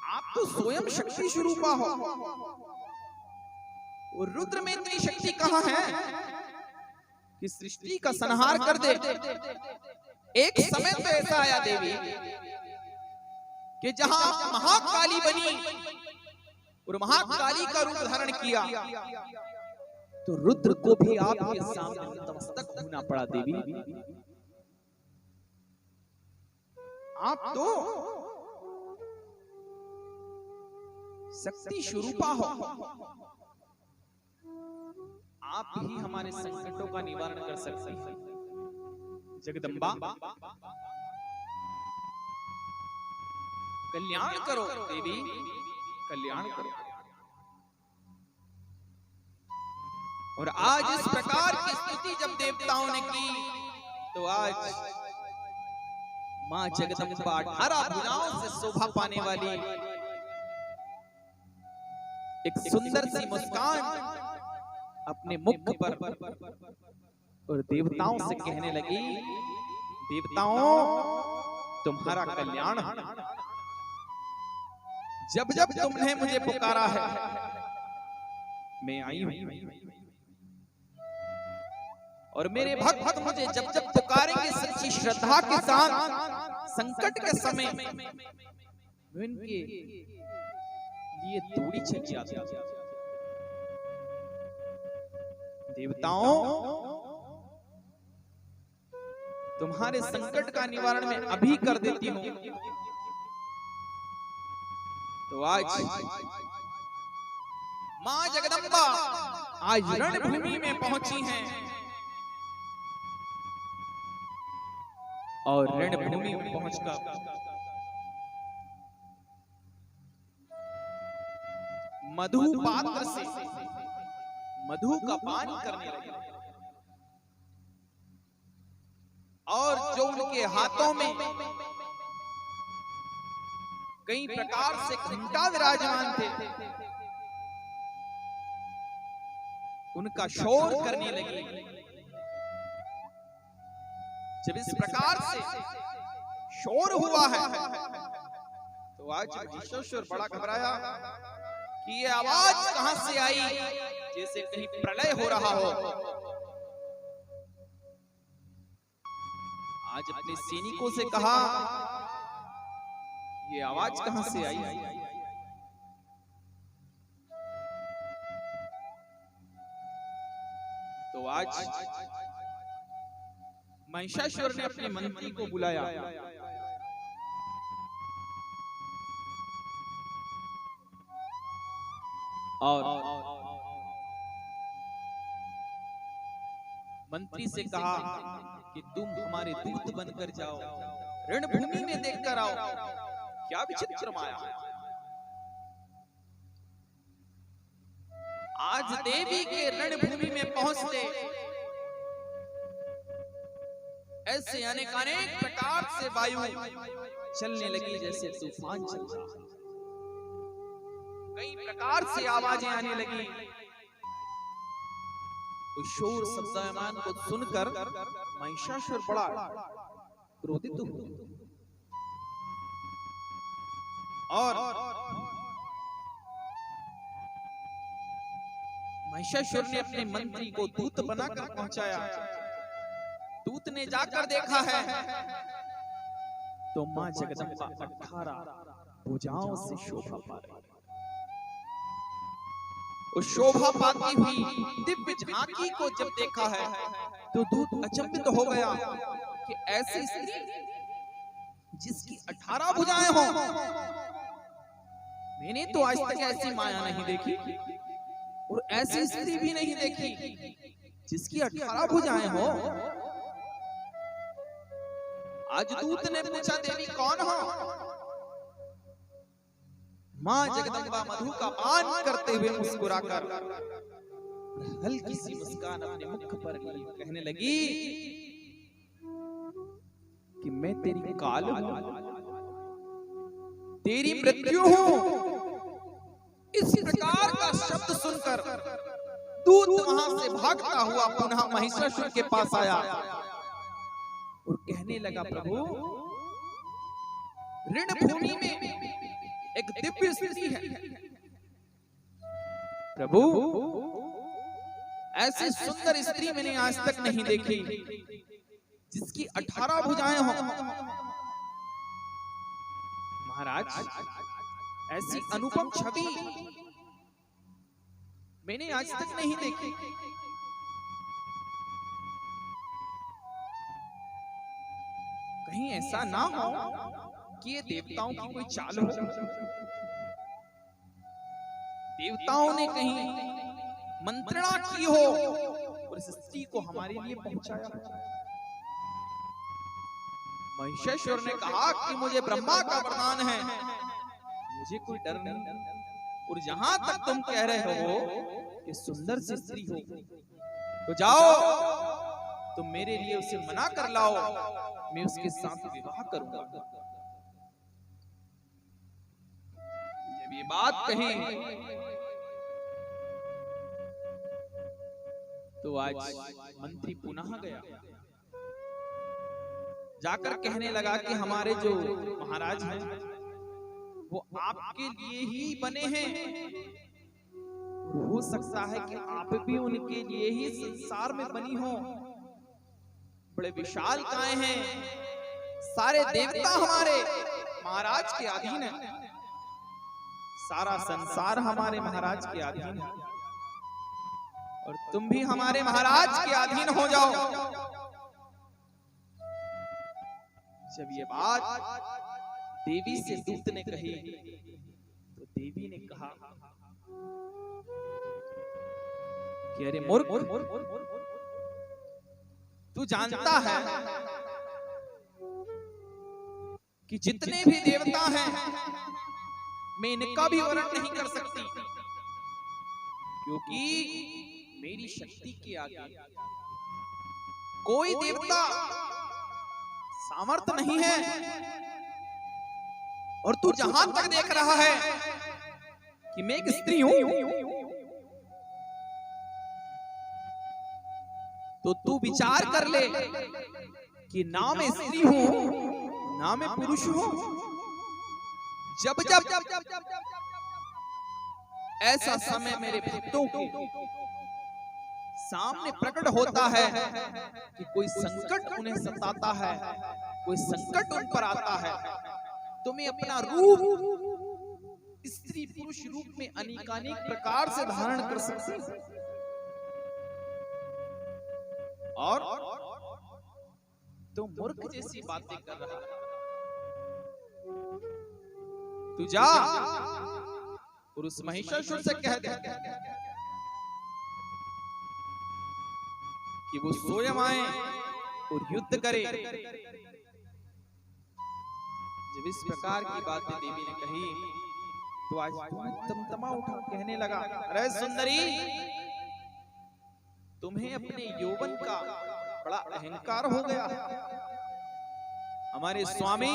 आप तो स्वयं शक्ति स्वरूपा हो, और रुद्र में इतनी शक्ति कहां है कि सृष्टि का संहार कर दे। एक समय तो ऐसा आया देवी कि जहां आप महाकाली बनी और महाकाली का रूप धारण किया, तो रुद्र को भी आपके सामने नतमस्तक होना पड़ा। देवी आप तो शक्ति स्वरूपा हो, आप ही हमारे संकटों का निवारण कर सकती हैं। जगदम्बा कल्याण करो देवी, कल्याण करो। और आज इस प्रकार की स्तुति जब देवताओं ने की, तो आज मां जगदम्बा 18 भुजाओं से शोभा पाने वाली एक सुंदर सी मुस्कान अपने मुख पर और देवताओं से कहने लगी, देवताओं तुम्हारा कल्याण, जब जब तुमने मुझे पुकारा है मैं आई हूं, और मेरे भक्त मुझे जब जब पुकारेंगे सच्ची श्रद्धा के साथ संकट के समय मैं इनके लिए तोड़ी चली आती। देवताओं तुम्हारे संकट का निवारण मैं अभी कर देती हूं। तो आज मां जगदम्बा आज रणभूमि में पहुंची हैं और रणभूमि में पहुंचकर मधु पात्र से मधु का पान करने लगे और जो उनके हाथों में कई प्रकार से घंटा विराजमान थे उनका शोर करने लगी। जब इस प्रकार से शोर हुआ है तो आज महिषासुर बड़ा घबराया कि ये आवाज कहां से आई, जैसे कहीं प्रलय हो रहा हो। आज अपने सैनिकों से कहा ये आवाज कहां से आई। तो आज महिषासुर ने अपने मंत्री को बुलाया और मंत्री से कहा कि तुम हमारे दूत बनकर जाओ, रणभूमि में देखकर आओ क्या विचित्र माया। आज देवी के रणभूमि में पहुंचते ऐसे अनेक प्रकार से वायु चलने लगी जैसे तूफान चल रहा, कई प्रकार से आवाजें आने लगी। उस शोर शब्दायमान को सुनकर महिषासुर बड़ा क्रोधित हुआ और महिषासुर ने अपने मंत्री को दूत बनाकर पहुंचाया। दूत ने जाकर देखा है तो मां जगदम्बा 18 भुजाओं से शोभा पा रही। उस शोभा पाती हुई दिव्य झांकी को जब देखा है तो दूत अचंभित हो गया कि ऐसी स्त्री जिसकी 18 भुजाएं हों, मैंने तो आज तक ऐसी माया नहीं देखी और ऐसी स्त्री भी नहीं देखी जिसकी 18 भुजाएं हों। आज दूत ने पूछा देवी कौन हो। मां जगदम्बा मधु का पान करते हुए मुस्कुराकर हल्की सी मुस्कान अपने मुख पर कहने लगी कि मैं तेरी काल हूं, तेरी मृत्यु हूं। इस प्रकार का शब्द सुनकर दूत वहां से भागता हुआ पुनः महिषासुर के पास आया और कहने लगा प्रभु रणभूमि में एक दिव्य स्त्री है प्रभु, ऐसी सुंदर स्त्री मैंने आज तक नहीं देखी जिसकी 18 भुजाएं हों। महाराज ऐसी अनुपम छवि मैंने आज तक नहीं देखी। कहीं ऐसा ना हो कि ये देवताओं की कोई चाल हो, देवताओं ने कहीं मंत्रणा की हो और इस स्त्री को हमारे लिए पहुंचाया। महिषासुर ने कहा कि मुझे ब्रह्मा का वरदान है, मुझे कोई डर नहीं, और जहां तक तुम कह रहे हो कि सुंदर सी स्त्री हो तो जाओ तुम मेरे लिए उसे मना कर लाओ, मैं उसके साथ विवाह करूंगा। जब ये बात कही तो आज मंत्री पुनः गया, जाकर कहने लगा कि हमारे जो महाराज हैं वो आपके लिए ही बने हैं, हो सकता है कि आप भी उनके लिए ही संसार में बनी हो। बड़े विशाल काय हैं, सारे देवता हमारे महाराज के अधीन है, सारा संसार हमारे महाराज के अधीन है और तुम भी हमारे महाराज के अधीन हो जाओ। जब ये बात देवी से दूत ने कही तो देवी ने कहा कि अरे मूर्ख, तू जानता है कि जितने भी देवता हैं मैं इनका भी वर्णन नहीं कर सकती, क्योंकि मेरी शक्ति के आगे कोई देवता सामर्थ्य नहीं है। और तू जहां तक देख रहा है कि मैं एक स्त्री हूं, तो तू विचार कर ले कि ना मैं स्त्री हूं ना मैं पुरुष हूं। जब जब ऐसा समय मेरे भक्तों के सामने प्रकट होता है कि कोई संकट उन्हें सताता है, कोई संकट उन पर आता है, तो मैं अपना रूप स्त्री पुरुष रूप में अनेकानेक प्रकार से धारण कर सकती हूं। और तो मूर्ख जैसी बातें कर रहा है। तू जा और उस महिषासुर से कह दे कि वो स्वयं आए और युद्ध करे। जब इस प्रकार की बातें देवी ने कही तो आज तमतमा उठा कहने लगा, अरे सुंदरी, तुम्हें अपने यौवन का बड़ा अहंकार हो गया। हमारे स्वामी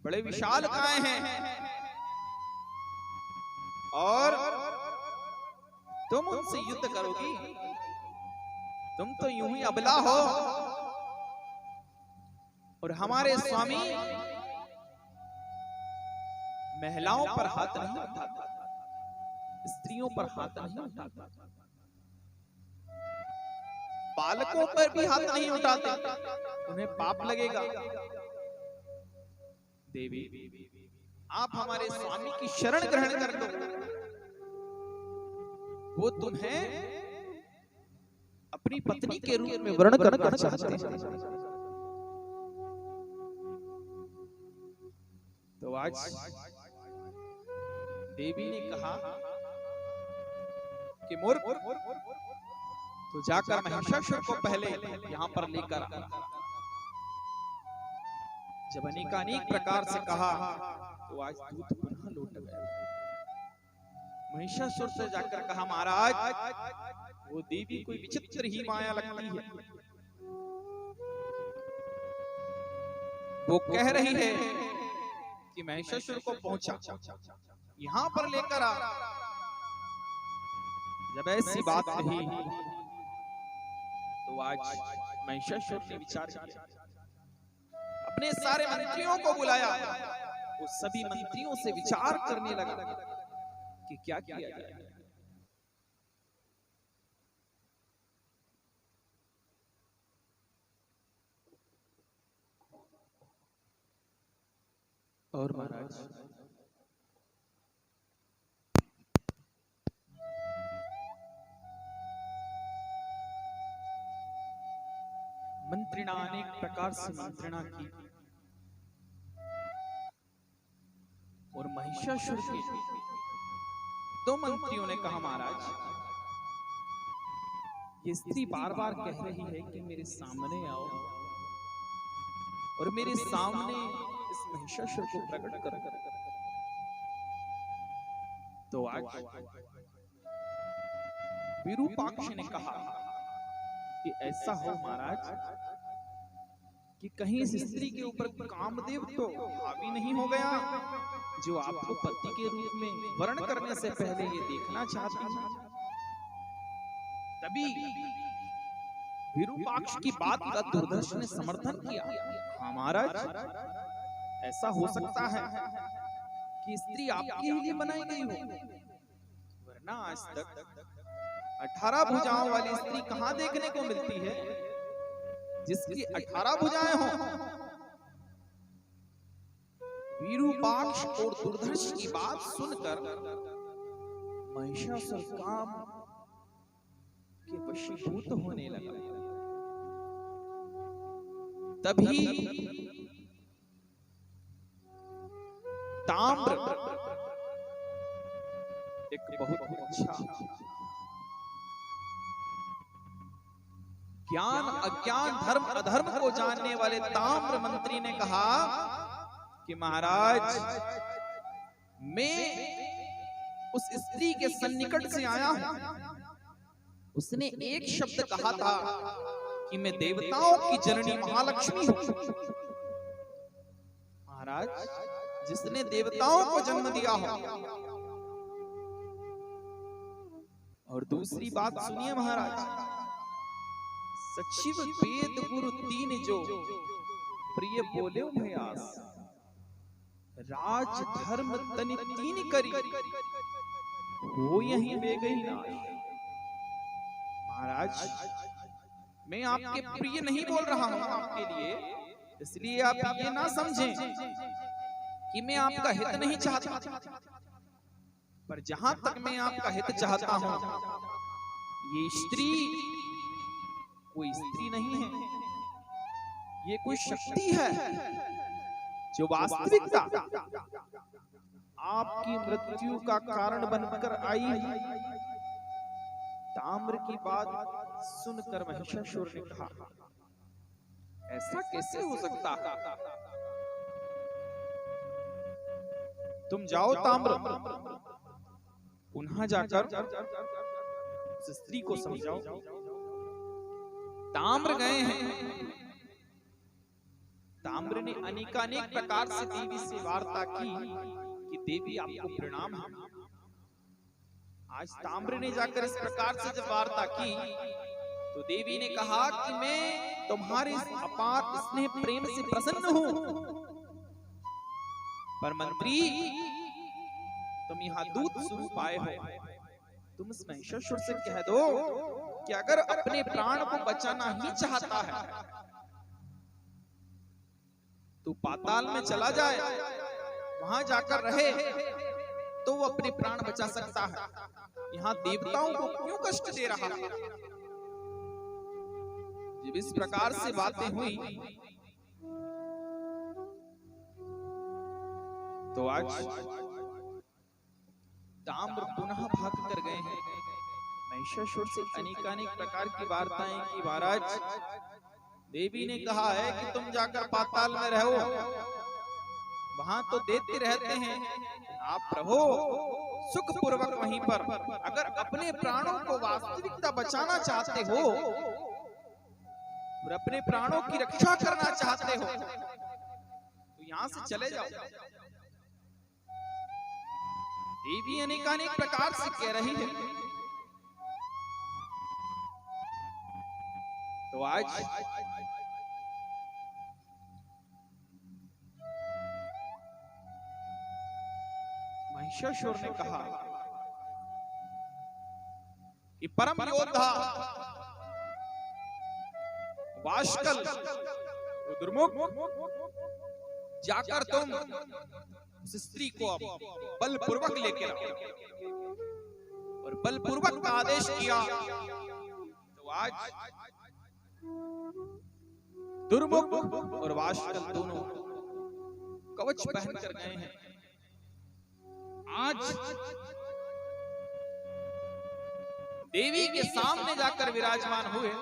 बड़े विशालकाय हैं और तुम उनसे युद्ध करोगी? तुम तो यूं ही अबला हो। और हमारे स्वामी महिलाओं पर हाथ नहीं उठाता, स्त्रियों पर हाथ नहीं उठाता, बालकों पर भी हाथ नहीं उठाता, उन्हें पाप लगेगा। देवी, आप हमारे स्वामी की शरण ग्रहण कर लो, वो तुम्हें अपनी पत्नी के रूप में वर्ण करना चाहते हैं। तो आज देवी ने कहा कि मूर्ख, तो जाकर महिषासुर को पहले यहां पर लेकर आ। जब अनेकानेक प्रकार से कहा तो आज दूत पुनः लौट गया। महिषासुर से जाकर कहा, महाराज वो देवी कोई विचित्र ही माया लगती है। वो कह रही है कि महिषासुर को पहुंचा यहां पर लेकर आ। जब ऐसी बात कही तो आज महिषासुर ने विचार किया, अपने सारे मंत्रियों को बुलाया, वो सभी मंत्रियों से विचार करने लगा कि क्या किया जाए। और महाराज मंत्रिणा अनेक प्रकार से मंत्रणा की और महिषासुर के दो मंत्रियों ने कहा, महाराज ये स्त्री बार बार कह रही है कि मेरे सामने आओ और मेरे सामने इस महिषासुर को प्रकट कर। तो आज विरूपाक्ष ने कहा कि ऐसा हो महाराज कि कहीं इस स्त्री के ऊपर कामदेव तो हावी नहीं हो गया, जो आपको पति के रूप में वर्ण करने से पहले ये देखना चाहती है। तभी विरूपाक्ष की बात का दुर्धर्ष ने समर्थन किया, हाँ महाराज ऐसा हो सकता है कि स्त्री आपके लिए बनाई गई हो, वरना आज तक 18 भुजाओं वाली स्त्री कहां देखने को मिलती है जिसकी 18 भुजाएं हों। विरूपाक्ष और दुर्धर्ष की बात सुनकर महिषासुर काम के वशीभूत होने लगा। तभी ताम्र एक बहुत अच्छा ज्ञान अज्ञान धर्म अधर्म को जानने वाले ताम्र मंत्री ने कहा कि महाराज मैं उस स्त्री के सन्निकट से आया हूं। उसने एक शब्द कहा था कि मैं देवताओं की जननी महालक्ष्मी हूं। महाराज, जिसने देवताओं को जन्म दिया हो। और दूसरी बात सुनिए महाराज, सचिव वेद गुरु तीन जो प्रिय बोले भयास, राज धर्म तनि तीन करी, हो यही वे गई नाश। महाराज, मैं आपके प्रिय नहीं बोल रहा हूं आपके लिए, इसलिए आप ये ना समझें कि मैं आपका हित नहीं चाहता, पर जहां तक मैं आपका हित चाहता हूं, ये स्त्री कोई स्त्री नहीं है, ये कोई शक्ति है जो वास्तविकता आपकी मृत्यु का कारण बनकर आई है। ताम्र की बात सुनकर महिषासुर ने कहा, ऐसा कैसे हो सकता है? तुम जाओ ताम्र, पुनः जाकर उस स्त्री को समझाओ। ताम्र गए हैं। ताम्र ने अनेकानेक प्रकार से देवी से वार्ता की कि देवी आपको प्रणाम है। आज ताम्र ने जाकर इस प्रकार से जब वार्ता की तो देवी ने कहा कि मैं तुम्हारे अपार स्नेह प्रेम से प्रसन्न हूं, पर मंत्री तुम यहाँ दूत स्वरूप आए हो, तुम इस महिषासुर से कह दो कि अगर अपने प्राण को बचाना ही चाहता है तो पाताल में चला जाए, वहां जाकर रहे तो वो अपने प्राण बचा सकता है। यहाँ देवताओं को क्यों कष्ट दे रहा है? जब इस प्रकार से बातें हुई तो आज ताम्र पुनः भाग कर गए हैं। महिषासुर से अनेकानेक प्रकार की वार्ताएं की। महाराज, देवी ने कहा है कि तुम जाकर पाताल में रहो, वहां तो देते रहते हैं, आप रहो सुख पूर्वक वहीं पर। अगर अपने प्राणों को वास्तविकता बचाना चाहते हो और अपने प्राणों की रक्षा करना चाहते हो तो यहां से चले जाओ। देवी अनेकानेक प्रकार से कह रही है। तो आज महिषासुर ने कहा कि परम योद्धा वाष्कल दुर्मुख, जाकर तुम उस स्त्री को अब बलपूर्वक लेकर आओ। और बलपूर्वक का आदेश किया तो आज दुर्मुख और वाष्कल दोनों कवच पहन कर गए हैं। आज देवी के सामने जाकर विराजमान हुए।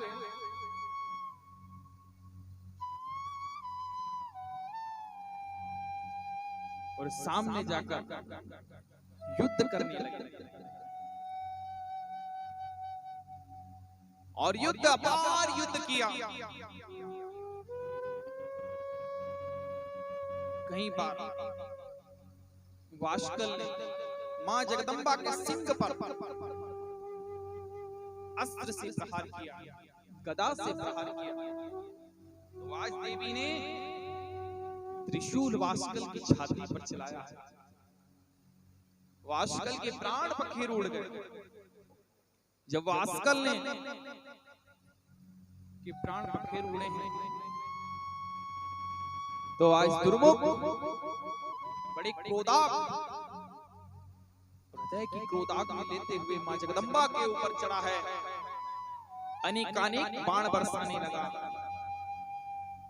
और सामने जाकर युद्ध करने लगे। और युद्ध अपार युद्ध किया। कई बार वाष्कल ने मां जगदंबा के सिंह पर अस्त्र से प्रहार किया, गदा से प्रहार किया। तो आज देवी ने त्रिशूल वाष्कल की छाती पर चलाया है। वाष्कल के प्राण पखेरु उड़ गए। जब वाष्कल ने के प्राण पखेरु उड़े हैं तो आज दुर्मुख बड़े क्रोधाग हृदय की क्रोधाग में लेते हुए मां जगदंबा के ऊपर चढ़ा है। अनेकानेक बाण बरसाने लगा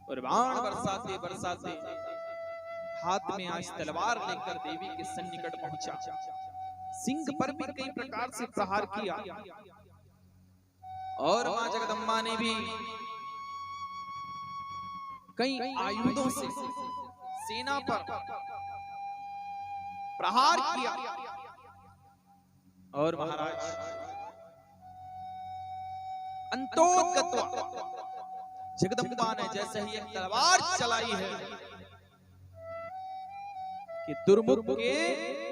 और बाण बरसाते बरसाते हाथ में आज तलवार लेकर देवी के सन्निकट पहुंचा। सिंह पर भी कई प्रकार से प्रहार किया और मां जगदम्बा ने भी कई आयुधों से सेना पर प्रहार किया और महाराज अंतोगत्वा जगदम्बा ने जैसे ही एक तलवार चलाई है कि दुर्मुख के